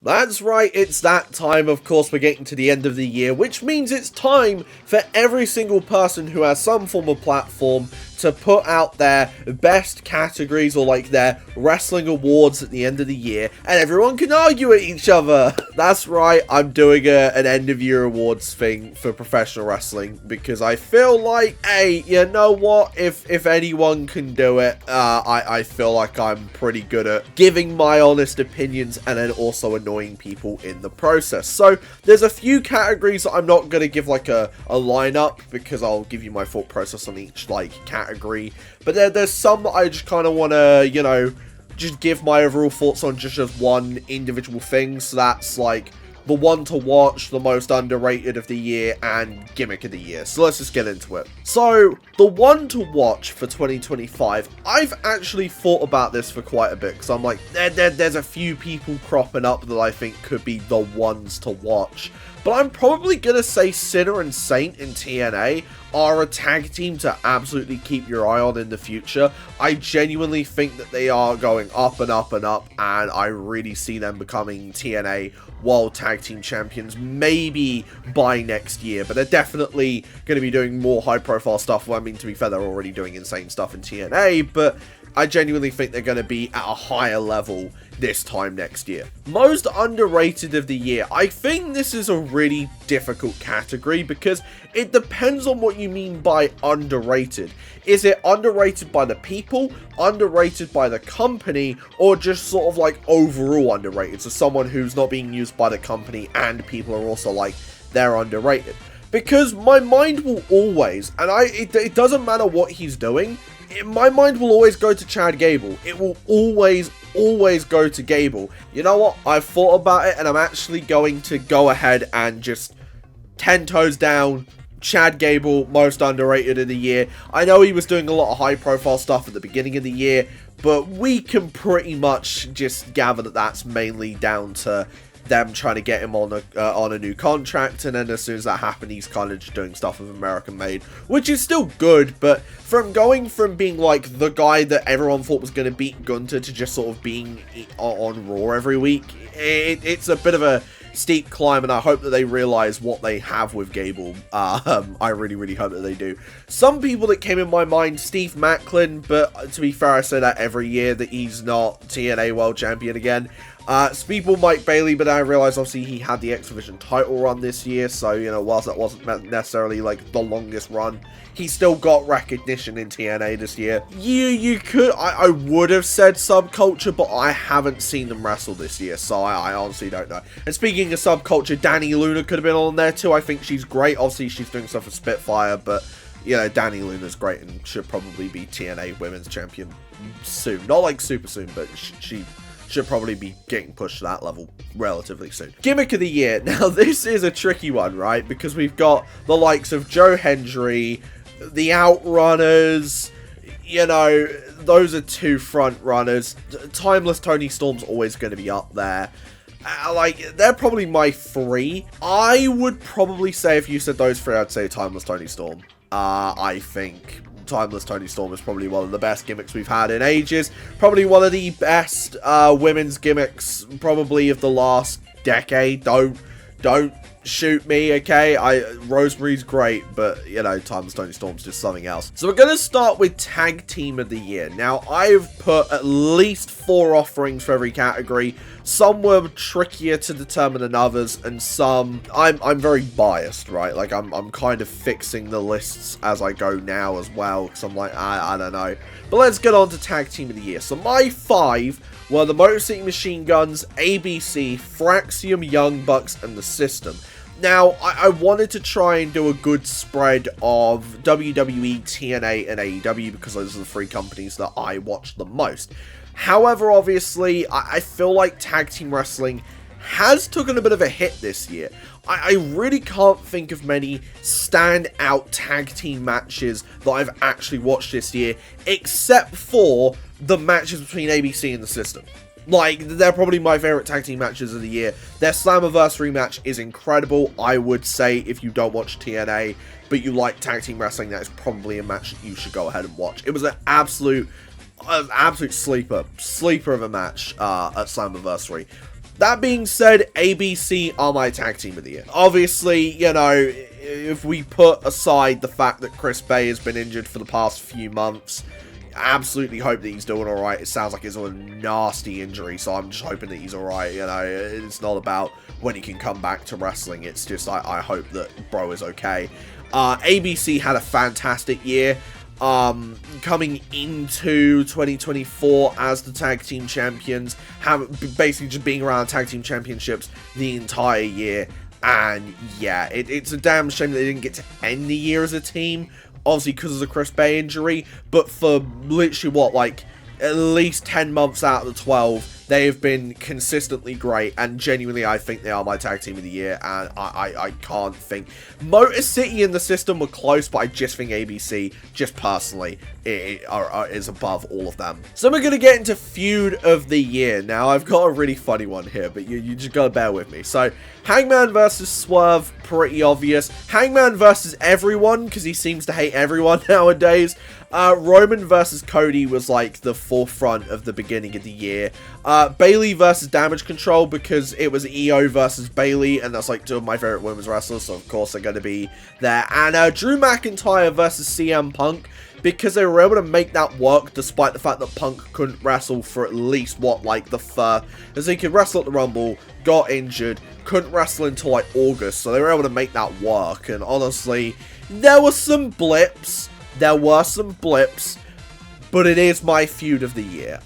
That's right, it's that time. Of course, we're getting to the end of the year, which means it's time for every single person who has some form of platform to put out their best categories or like their wrestling awards at the end of the year, and everyone can argue at each other. That's right, I'm doing an end of year awards thing for professional wrestling because I feel like, hey, you know what, if anyone can do it, I feel like I'm pretty good at giving my honest opinions and then also annoying people in the process. So there's a few categories that I'm not going to give like a lineup because I'll give you my thought process on each like category, but there's some that I just kind of want to, you know, just give my overall thoughts on just as one individual thing. So that's like the one to watch, the most underrated of the year, and gimmick of the year. So let's just get into it. So the one to watch for 2025, I've actually thought about this for quite a bit because I'm like, there's a few people cropping up that I think could be the ones to watch. But I'm probably going to say Sinner and Saint in TNA are a tag team to absolutely keep your eye on in the future. I genuinely think that they are going up and up and up, and I really see them becoming TNA World Tag Team Champions maybe by next year, but they're definitely going to be doing more high profile stuff. Well, I mean, to be fair, they're already doing insane stuff in TNA, but I genuinely think they're going to be at a higher level this time next year. Most underrated of the year. I think this is a really difficult category because it depends on what you mean by underrated. Is it underrated by the people, underrated by the company, or just sort of like overall underrated? So someone who's not being used by the company and people are also like, they're underrated. Because my mind will always, and it doesn't matter what he's doing, my mind will always go to Chad Gable. It will always go to Gable. You know what? I've thought about it, and I'm actually going to go ahead and just 10 toes down. Chad Gable, most underrated of the year. I know he was doing a lot of high-profile stuff at the beginning of the year, but we can pretty much just gather that that's mainly down to them trying to get him on a new contract, and then as soon as that happened, he's kind of just doing stuff with American Made, which is still good, but from going from being like the guy that everyone thought was going to beat Gunter to just sort of being on Raw every week, it's a bit of a steep climb, and I hope that they realize what they have with Gable. I really hope that they do. Some people that came in my mind, Steve Macklin, but to be fair, I say that every year that he's not TNA World Champion again. People Mike Bailey, but I realize obviously he had the X Division title run this year, so, you know, whilst that wasn't necessarily like the longest run, he still got recognition in TNA this year. You could, I would have said Subculture, but I haven't seen them wrestle this year, so I honestly don't know. And speaking of Subculture, Danny Luna could have been on there too. I think she's great. Obviously, she's doing stuff for Spitfire, but, you know, Danny Luna's great and should probably be TNA Women's Champion soon. Not like super soon, but she should probably be getting pushed to that level relatively soon. Gimmick of the year. Now, this is a tricky one, right? Because we've got the likes of Joe Hendry, the Outrunners, you know, those are two front runners. Timeless Tony Storm's always going to be up there. Like, they're probably my three. I would probably say, if you said those three, I'd say Timeless Tony Storm. I think Timeless Tony Storm is probably one of the best gimmicks we've had in ages. Probably one of the best women's gimmicks probably of the last decade. Don't shoot me, okay? Rosemary's great, but, you know, Timeless Tony Storm's just something else. So we're going to start with Tag Team of the Year. Now, I've put at least 4 offerings for every category. Some were trickier to determine than others, and some I'm very biased, right? Like, I'm kind of fixing the lists as I go now as well, because I'm like, I don't know. But let's get on to Tag Team of the Year. So my 5 were the Motor City Machine Guns, ABC, Fraxium, Young Bucks, and The System. Now, I wanted to try and do a good spread of WWE, TNA, and AEW because those are the 3 companies that I watch the most. However, obviously, I feel like tag team wrestling has taken a bit of a hit this year. I really can't think of many standout tag team matches that I've actually watched this year, except for the matches between ABC and The System. Like, they're probably my favorite tag team matches of the year. Their Slammiversary match is incredible. I would say if you don't watch TNA, but you like tag team wrestling, that is probably a match that you should go ahead and watch. It was an absolute sleeper of a match at Slammiversary. That being said, ABC are my tag team of the year. Obviously, you know, if we put aside the fact that Chris Bay has been injured for the past few months, absolutely hope that he's doing alright. It sounds like it's a nasty injury, so I'm just hoping that he's alright, you know. It's not about when he can come back to wrestling, it's just I hope that bro is okay. ABC had a fantastic year. Coming into 2024 as the tag team champions, basically just being around tag team championships the entire year. And yeah, it's a damn shame that they didn't get to end the year as a team, obviously because of the Chris Bay injury, but for literally what, like at least 10 months out of the 12, they have been consistently great, and genuinely I think they are my tag team of the year, and I can't think. Motor City and the System were close, but I just think ABC, just personally, is above all of them. So we're going to get into Feud of the Year. Now, I've got a really funny one here, but you just got to bear with me. So, Hangman versus Swerve, pretty obvious. Hangman versus everyone, because he seems to hate everyone nowadays. Roman versus Cody was like the forefront of the beginning of the year. Bayley versus Damage Control, because it was EO versus Bayley, and that's like two of my favorite women's wrestlers, so of course they're going to be there. And Drew McIntyre versus CM Punk, because they were able to make that work despite the fact that Punk couldn't wrestle for at least, what, like the first, as he could wrestle at the Rumble, got injured, couldn't wrestle until like August, so they were able to make that work. And honestly, there were some blips, but it is my Feud of the year.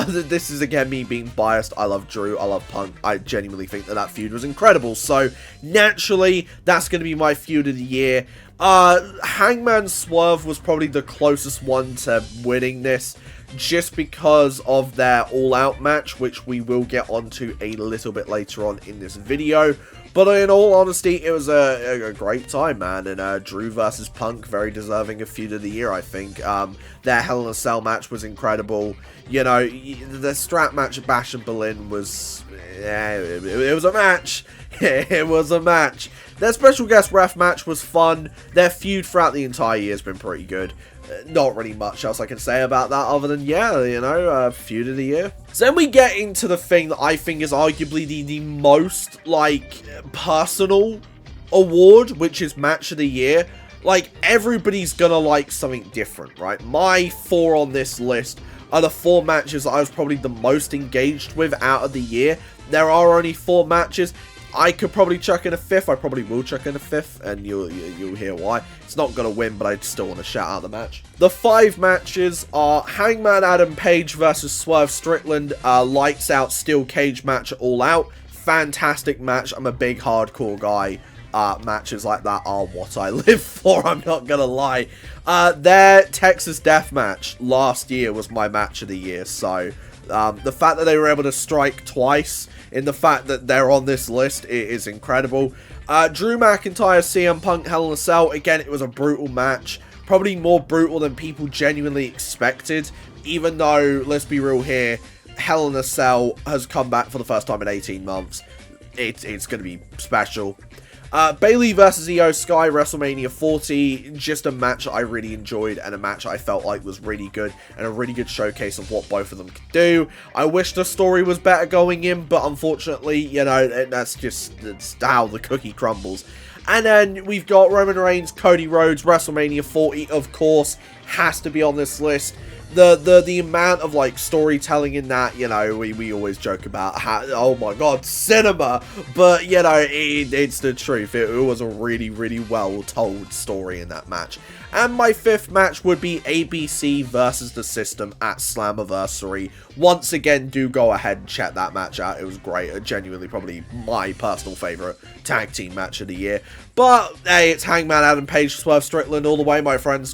This is again me being biased. I love Drew, I love Punk. I genuinely think that feud was incredible, so naturally that's going to be my Feud of the year. Hangman Swerve was probably the closest one to winning this, just because of their all-out match, which we will get onto a little bit later on in this video. But in all honesty, it was a great time, man. And Drew versus Punk, very deserving of Feud of the Year, I think. Their Hell in a Cell match was incredible. You know, the strap match at Bash in Berlin was... yeah, it was a match. It was a match. Their special guest ref match was fun. Their feud throughout the entire year has been pretty good. Not really much else I can say about that other than, yeah, you know, Feud of the Year. So then we get into the thing that I think is arguably the most, like, personal award, which is Match of the Year. Like, everybody's gonna like something different, right? My 4 on this list are the 4 matches that I was probably the most engaged with out of the year. There are only 4 matches. I could probably chuck in a 5th. I probably will chuck in a 5th, and you'll hear why. It's not going to win, but I still want to shout out the match. The 5 matches are Hangman Adam Page versus Swerve Strickland, lights out steel cage match All Out. Fantastic match. I'm a big hardcore guy. Matches like that are what I live for, I'm not going to lie. Their Texas Death match last year was my match of the year, so the fact that they were able to strike twice in the fact that they're on this list, it is incredible. Drew McIntyre, CM Punk, Hell in a Cell. Again, it was a brutal match. Probably more brutal than people genuinely expected. Even though, let's be real here, Hell in a Cell has come back for the first time in 18 months. It's going to be special. Bayley versus Io Sky, WrestleMania 40, just a match I really enjoyed, and a match I felt like was really good, and a really good showcase of what both of them could do. I wish the story was better going in, but unfortunately, you know, that's how the cookie crumbles. And then we've got Roman Reigns, Cody Rhodes, WrestleMania 40, of course, has to be on this list. The amount of, like, storytelling in that, you know, we always joke about how, oh my god, cinema, but, you know, it's the truth. It was a really, really well told story in that match. And my 5th match would be ABC versus the System at Slammiversary. Once again, do go ahead and check that match out. It was great. Genuinely probably my personal favourite tag team match of the year. But, hey, it's Hangman Adam Page, Swerve Strickland all the way, my friends.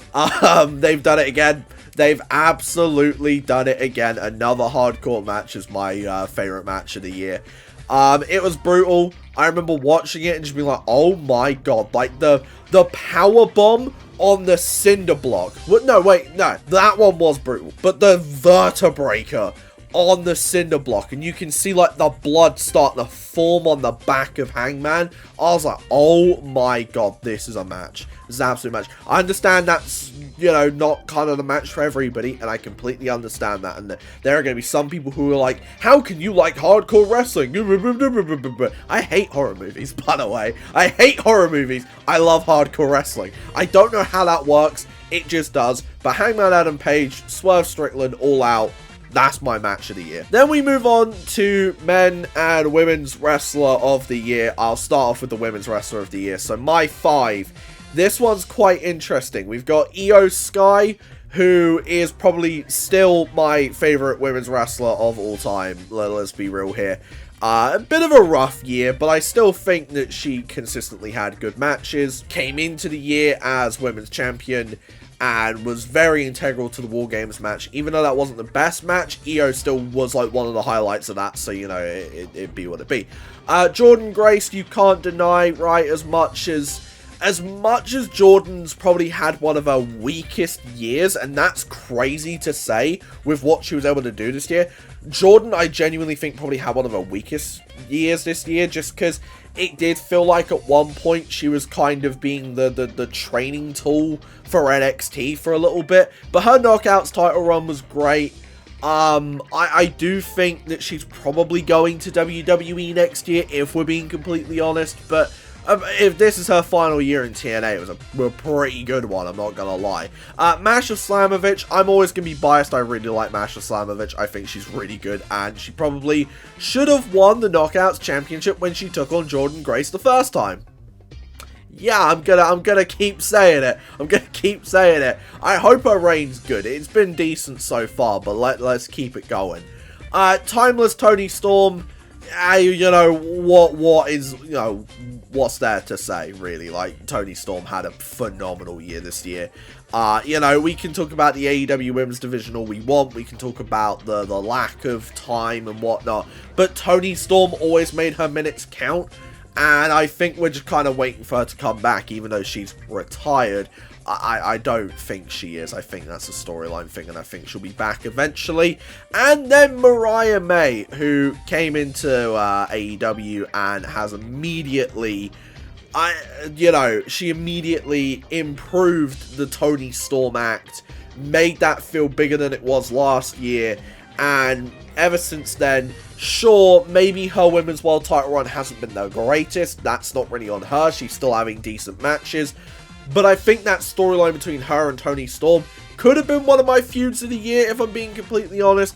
They've done it again. They've absolutely done it again. Another hardcore match is my favorite match of the year. It was brutal. I remember watching it and just being like, oh my god, like the power bomb on the cinder block. No, wait, no, that one was brutal. But the vertebraker on the cinder block, and you can see like the blood starting to form on the back of Hangman. I was like, oh my god, this is a match. This is an absolute match. I understand that's, you know, not kind of the match for everybody, and I completely understand that. And there are going to be some people who are like, how can you like hardcore wrestling? I hate horror movies, by the way. I hate horror movies. I love hardcore wrestling. I don't know how that works. It just does. But Hangman Adam Page, Swerve Strickland, All Out. That's my match of the year. Then we move on to men and women's wrestler of the year. I'll start off with the women's wrestler of the year. So my 5. This one's quite interesting. We've got Io Sky, who is probably still my favorite women's wrestler of all time. Let's be real here. A bit of a rough year, but I still think that she consistently had good matches. Came into the year as women's champion and was very integral to the War Games match. Even though that wasn't the best match, Io still was like one of the highlights of that, so, you know, it'd be what it be. Jordynne Grace, you can't deny, right, as much as Jordan's probably had one of her weakest years, and that's crazy to say with what she was able to do this year. Jordan, I genuinely think, probably had one of her weakest years this year, just because it did feel like at one point she was kind of being the training tool for NXT for a little bit. But her Knockouts title run was great. I do think that she's probably going to WWE next year, if we're being completely honest, but if this is her final year in TNA, it was a pretty good one, I'm not gonna lie. Masha Slamovich, I'm always gonna be biased. I really like Masha Slamovich. I think she's really good, and she probably should have won the Knockouts Championship when she took on Jordynne Grace the first time. Yeah, I'm gonna keep saying it. I'm gonna keep saying it. I hope her reign's good. It's been decent so far, but let's keep it going. Timeless Toni Storm. You know, what is, you know, what's there to say, really? Like, Toni Storm had a phenomenal year this year. You know, we can talk about the AEW Women's Division all we want. We can talk about the lack of time and whatnot. But Toni Storm always made her minutes count. And I think we're just kind of waiting for her to come back, even though she's retired. I don't think she is. I think that's a storyline thing, and I think she'll be back eventually. And then Mariah May, who came into AEW and has immediately, she immediately improved the Toni Storm act, made that feel bigger than it was last year, and ever since then, sure, maybe her women's world title run hasn't been the greatest. That's not really on her. She's still having decent matches. But I think that storyline between her and Toni Storm could have been one of my feuds of the year, if I'm being completely honest.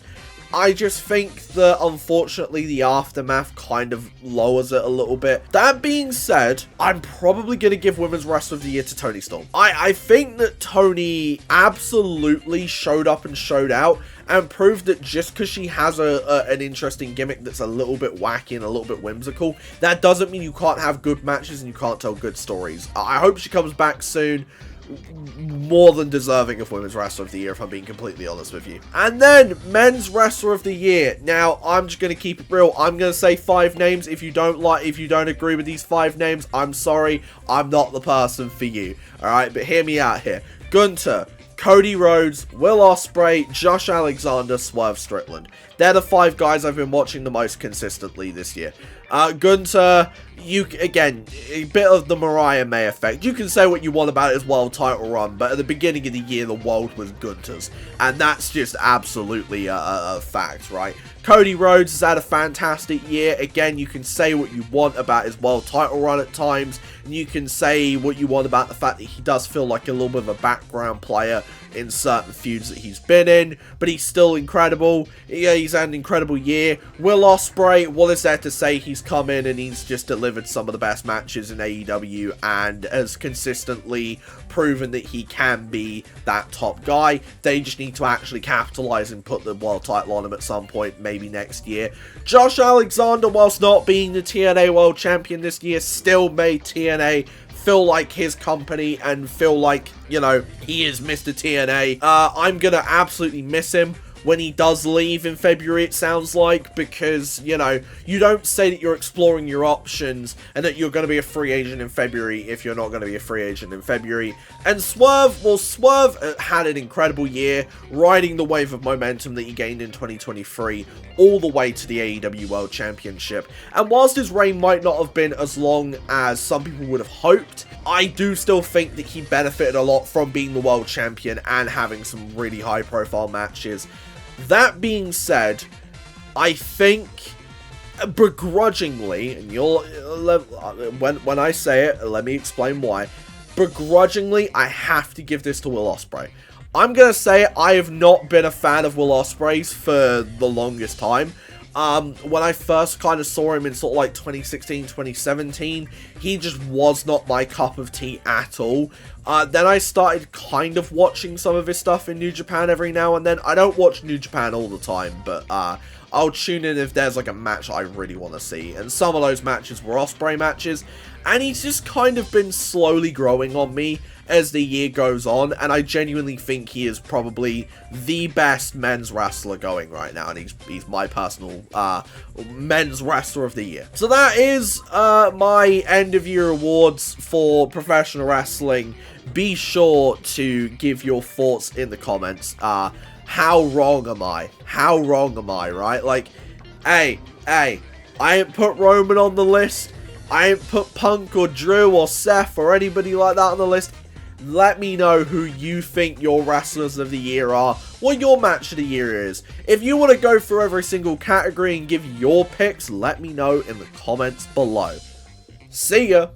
I just think that, unfortunately, the aftermath kind of lowers it a little bit. That being said, I'm probably going to give Women's Wrestler of the Year to Toni Storm. I think that Toni absolutely showed up and showed out, and proved that just because she has an interesting gimmick that's a little bit wacky and a little bit whimsical, that doesn't mean you can't have good matches and you can't tell good stories. I hope she comes back soon. More than deserving of Women's Wrestler of the Year, if I'm being completely honest with you. And then Men's Wrestler of the Year. Now, I'm just going to keep it real. I'm going to say 5 names. If you don't agree with these 5 names, I'm sorry. I'm not the person for you. Alright, but hear me out here. Gunther, Cody Rhodes, Will Ospreay, Josh Alexander, Swerve Strickland. They're the 5 guys I've been watching the most consistently this year. Gunther, again, a bit of the Mariah May effect. You can say what you want about his world title run, but at the beginning of the year, the world was Gunther's. And that's just absolutely a fact, right? Cody Rhodes has had a fantastic year. Again, you can say what you want about his world title run at times, and you can say what you want about the fact that he does feel like a little bit of a background player in certain feuds that he's been in, but he's still incredible. Yeah, he's had an incredible year. Will Ospreay, what is there to say? He's come in and he's just delivered some of the best matches in AEW and has consistently proven that he can be that top guy. They just need to actually capitalize and put the world title on him at some point, maybe next year. Josh Alexander, whilst not being the TNA World Champion this year, still made TNA feel like his company and feel like, you know, he is Mr. TNA. I'm gonna absolutely miss him when he does leave in February, it sounds like, because, you know, you don't say that you're exploring your options and that you're going to be a free agent in February if you're not going to be a free agent in February. And Swerve, well, Swerve had an incredible year, riding the wave of momentum that he gained in 2023 all the way to the AEW World Championship. And whilst his reign might not have been as long as some people would have hoped, I do still think that he benefited a lot from being the world champion and having some really high profile matches. That being said, I think begrudgingly, and you'll, when I say it, let me explain why. Begrudgingly, I have to give this to Will Ospreay. I'm going to say I have not been a fan of Will Ospreay's for the longest time. When I first kind of saw him in sort of like 2016, 2017, he just was not my cup of tea at all. Then I started kind of watching some of his stuff in New Japan every now and then. I don't watch New Japan all the time, but I'll tune in if there's like a match I really want to see. And some of those matches were Ospreay matches, and he's just kind of been slowly growing on me as the year goes on, and I genuinely think he is probably the best men's wrestler going right now, and he's my personal men's wrestler of the year. So that is my end of year awards for professional wrestling. Be sure to give your thoughts in the comments. How wrong am I? How wrong am I, right? Like, hey, I ain't put Roman on the list. I ain't put Punk or Drew or Seth or anybody like that on the list. Let me know who you think your wrestlers of the year are, what your match of the year is. If you want to go through every single category and give your picks, let me know in the comments below. See ya!